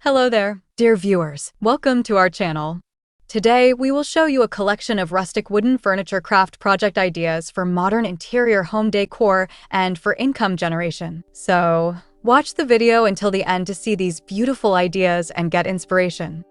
Hello there, dear viewers. Welcome to our channel. Today, we will show you a collection of rustic wooden furniture craft project ideas for modern interior home decor and for income generation. So, watch the video until the end to see these beautiful ideas and get inspiration.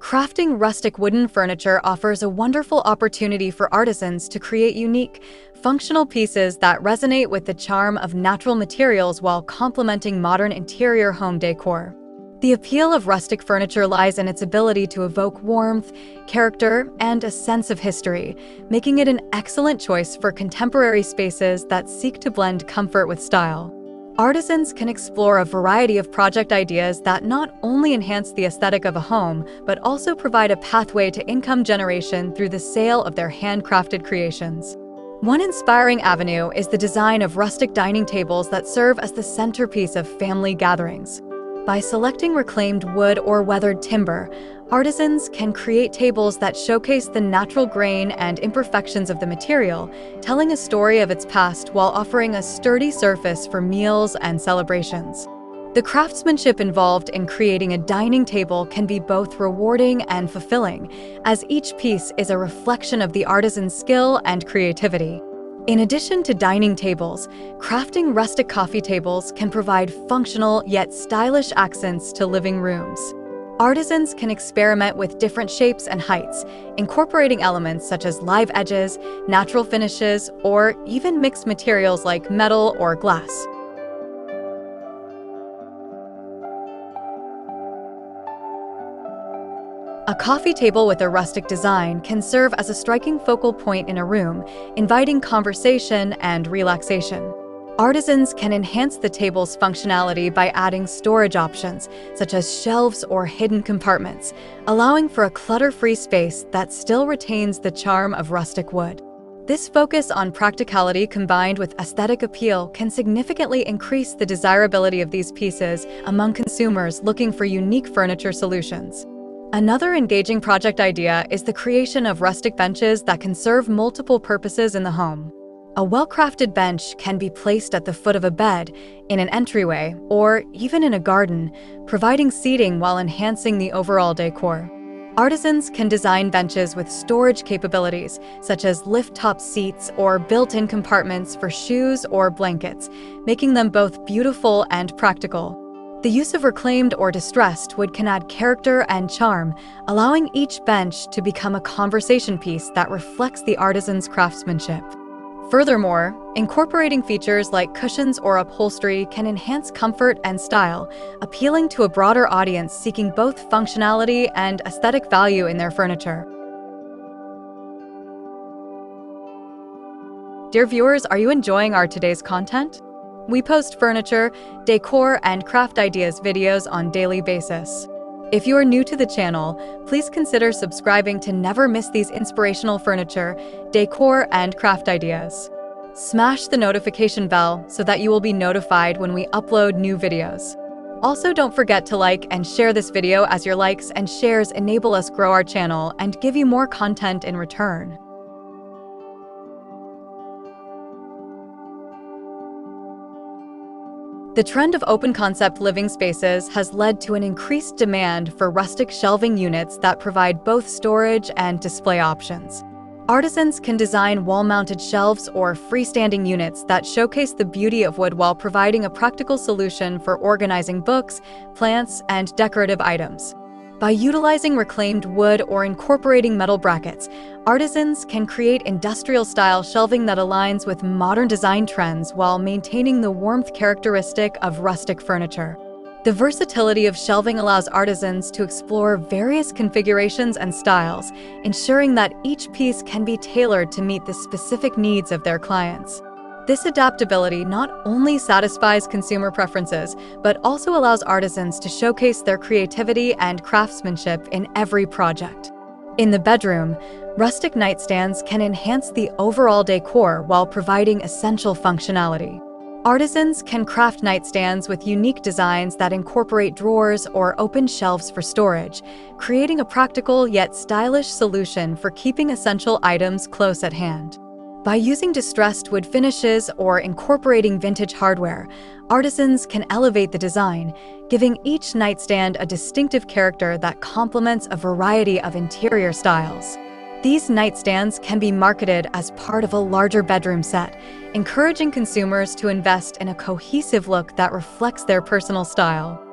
Crafting rustic wooden furniture offers a wonderful opportunity for artisans to create unique, functional pieces that resonate with the charm of natural materials while complementing modern interior home decor. The appeal of rustic furniture lies in its ability to evoke warmth, character, and a sense of history, making it an excellent choice for contemporary spaces that seek to blend comfort with style. Artisans can explore a variety of project ideas that not only enhance the aesthetic of a home, but also provide a pathway to income generation through the sale of their handcrafted creations. One inspiring avenue is the design of rustic dining tables that serve as the centerpiece of family gatherings. By selecting reclaimed wood or weathered timber, artisans can create tables that showcase the natural grain and imperfections of the material, telling a story of its past while offering a sturdy surface for meals and celebrations. The craftsmanship involved in creating a dining table can be both rewarding and fulfilling, as each piece is a reflection of the artisan's skill and creativity. In addition to dining tables, crafting rustic coffee tables can provide functional yet stylish accents to living rooms. Artisans can experiment with different shapes and heights, incorporating elements such as live edges, natural finishes, or even mixed materials like metal or glass. A coffee table with a rustic design can serve as a striking focal point in a room, inviting conversation and relaxation. Artisans can enhance the table's functionality by adding storage options, such as shelves or hidden compartments, allowing for a clutter-free space that still retains the charm of rustic wood. This focus on practicality combined with aesthetic appeal can significantly increase the desirability of these pieces among consumers looking for unique furniture solutions. Another engaging project idea is the creation of rustic benches that can serve multiple purposes in the home. A well-crafted bench can be placed at the foot of a bed, in an entryway, or even in a garden, providing seating while enhancing the overall decor. Artisans can design benches with storage capabilities, such as lift-top seats or built-in compartments for shoes or blankets, making them both beautiful and practical. The use of reclaimed or distressed wood can add character and charm, allowing each bench to become a conversation piece that reflects the artisan's craftsmanship. Furthermore, incorporating features like cushions or upholstery can enhance comfort and style, appealing to a broader audience seeking both functionality and aesthetic value in their furniture. Dear viewers, are you enjoying our today's content? We post furniture, decor, and craft ideas videos on a daily basis. If you are new to the channel, please consider subscribing to never miss these inspirational furniture, decor, and craft ideas. Smash the notification bell so that you will be notified when we upload new videos. Also, don't forget to like and share this video, as your likes and shares enable us grow our channel and give you more content in return. The trend of open-concept living spaces has led to an increased demand for rustic shelving units that provide both storage and display options. Artisans can design wall-mounted shelves or freestanding units that showcase the beauty of wood while providing a practical solution for organizing books, plants, and decorative items. By utilizing reclaimed wood or incorporating metal brackets, artisans can create industrial-style shelving that aligns with modern design trends while maintaining the warmth characteristic of rustic furniture. The versatility of shelving allows artisans to explore various configurations and styles, ensuring that each piece can be tailored to meet the specific needs of their clients. This adaptability not only satisfies consumer preferences, but also allows artisans to showcase their creativity and craftsmanship in every project. In the bedroom, rustic nightstands can enhance the overall decor while providing essential functionality. Artisans can craft nightstands with unique designs that incorporate drawers or open shelves for storage, creating a practical yet stylish solution for keeping essential items close at hand. By using distressed wood finishes or incorporating vintage hardware, artisans can elevate the design, giving each nightstand a distinctive character that complements a variety of interior styles. These nightstands can be marketed as part of a larger bedroom set, encouraging consumers to invest in a cohesive look that reflects their personal style.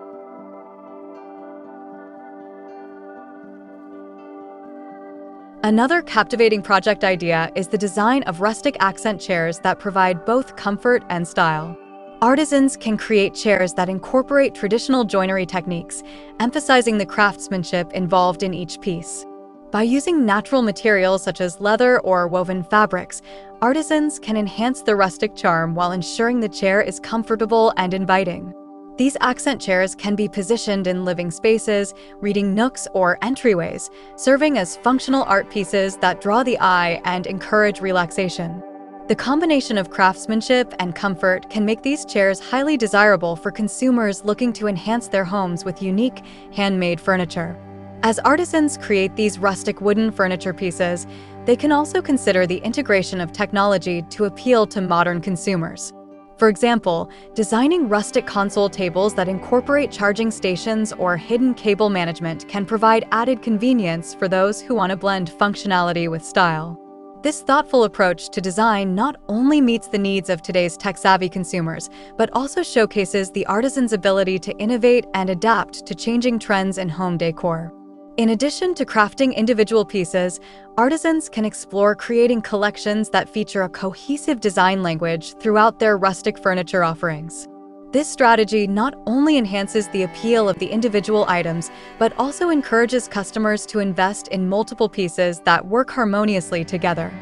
Another captivating project idea is the design of rustic accent chairs that provide both comfort and style. Artisans can create chairs that incorporate traditional joinery techniques, emphasizing the craftsmanship involved in each piece. By using natural materials such as leather or woven fabrics, artisans can enhance the rustic charm while ensuring the chair is comfortable and inviting. These accent chairs can be positioned in living spaces, reading nooks, or entryways, serving as functional art pieces that draw the eye and encourage relaxation. The combination of craftsmanship and comfort can make these chairs highly desirable for consumers looking to enhance their homes with unique, handmade furniture. As artisans create these rustic wooden furniture pieces, they can also consider the integration of technology to appeal to modern consumers. For example, designing rustic console tables that incorporate charging stations or hidden cable management can provide added convenience for those who want to blend functionality with style. This thoughtful approach to design not only meets the needs of today's tech-savvy consumers, but also showcases the artisan's ability to innovate and adapt to changing trends in home decor. In addition to crafting individual pieces, artisans can explore creating collections that feature a cohesive design language throughout their rustic furniture offerings. This strategy not only enhances the appeal of the individual items, but also encourages customers to invest in multiple pieces that work harmoniously together.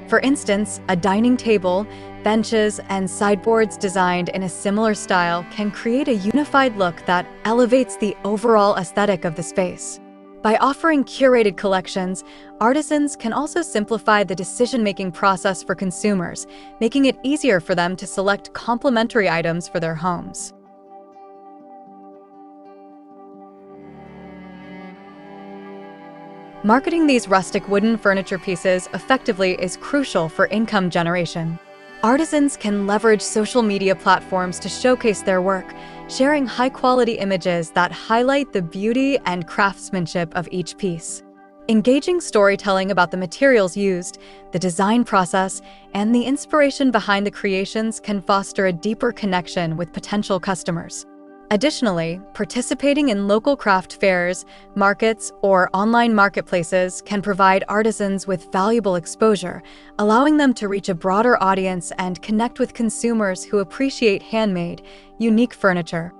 For instance, a dining table, benches, and sideboards designed in a similar style can create a unified look that elevates the overall aesthetic of the space. By offering curated collections, artisans can also simplify the decision-making process for consumers, making it easier for them to select complementary items for their homes. Marketing these rustic wooden furniture pieces effectively is crucial for income generation. Artisans can leverage social media platforms to showcase their work, sharing high-quality images that highlight the beauty and craftsmanship of each piece. Engaging storytelling about the materials used, the design process, and the inspiration behind the creations can foster a deeper connection with potential customers. Additionally, participating in local craft fairs, markets, or online marketplaces can provide artisans with valuable exposure, allowing them to reach a broader audience and connect with consumers who appreciate handmade, unique furniture.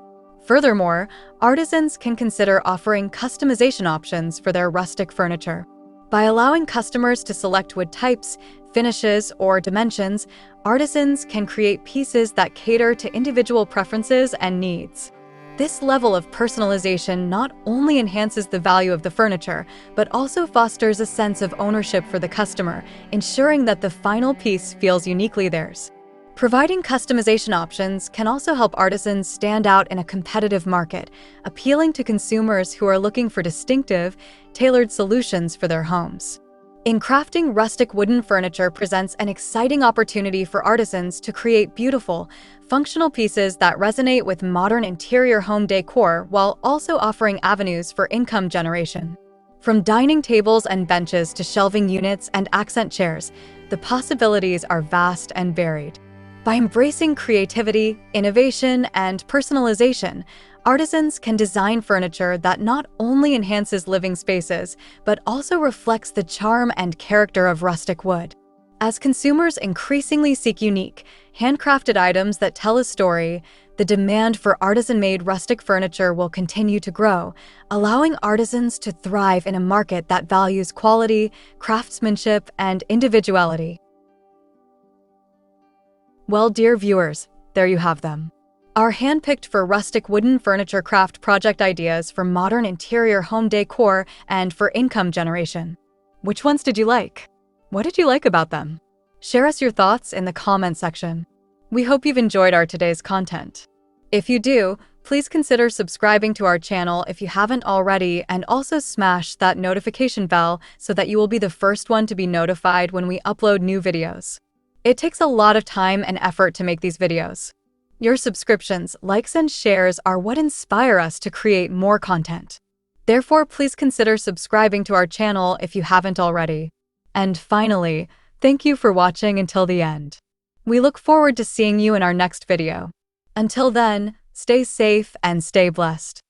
Furthermore, artisans can consider offering customization options for their rustic furniture. By allowing customers to select wood types, finishes, or dimensions, artisans can create pieces that cater to individual preferences and needs. This level of personalization not only enhances the value of the furniture, but also fosters a sense of ownership for the customer, ensuring that the final piece feels uniquely theirs. Providing customization options can also help artisans stand out in a competitive market, appealing to consumers who are looking for distinctive, tailored solutions for their homes. In crafting, rustic wooden furniture presents an exciting opportunity for artisans to create beautiful, functional pieces that resonate with modern interior home decor while also offering avenues for income generation. From dining tables and benches to shelving units and accent chairs, the possibilities are vast and varied. By embracing creativity, innovation, and personalization, artisans can design furniture that not only enhances living spaces, but also reflects the charm and character of rustic wood. As consumers increasingly seek unique, handcrafted items that tell a story, the demand for artisan-made rustic furniture will continue to grow, allowing artisans to thrive in a market that values quality, craftsmanship, and individuality. Well, dear viewers, there you have them. Our handpicked for rustic wooden furniture craft project ideas for modern interior home decor and for income generation. Which ones did you like? What did you like about them? Share us your thoughts in the comment section. We hope you've enjoyed our today's content. If you do, please consider subscribing to our channel if you haven't already, and also smash that notification bell so that you will be the first one to be notified when we upload new videos. It takes a lot of time and effort to make these videos. Your subscriptions, likes, and shares are what inspire us to create more content. Therefore, please consider subscribing to our channel if you haven't already. And finally, thank you for watching until the end. We look forward to seeing you in our next video. Until then, stay safe and stay blessed.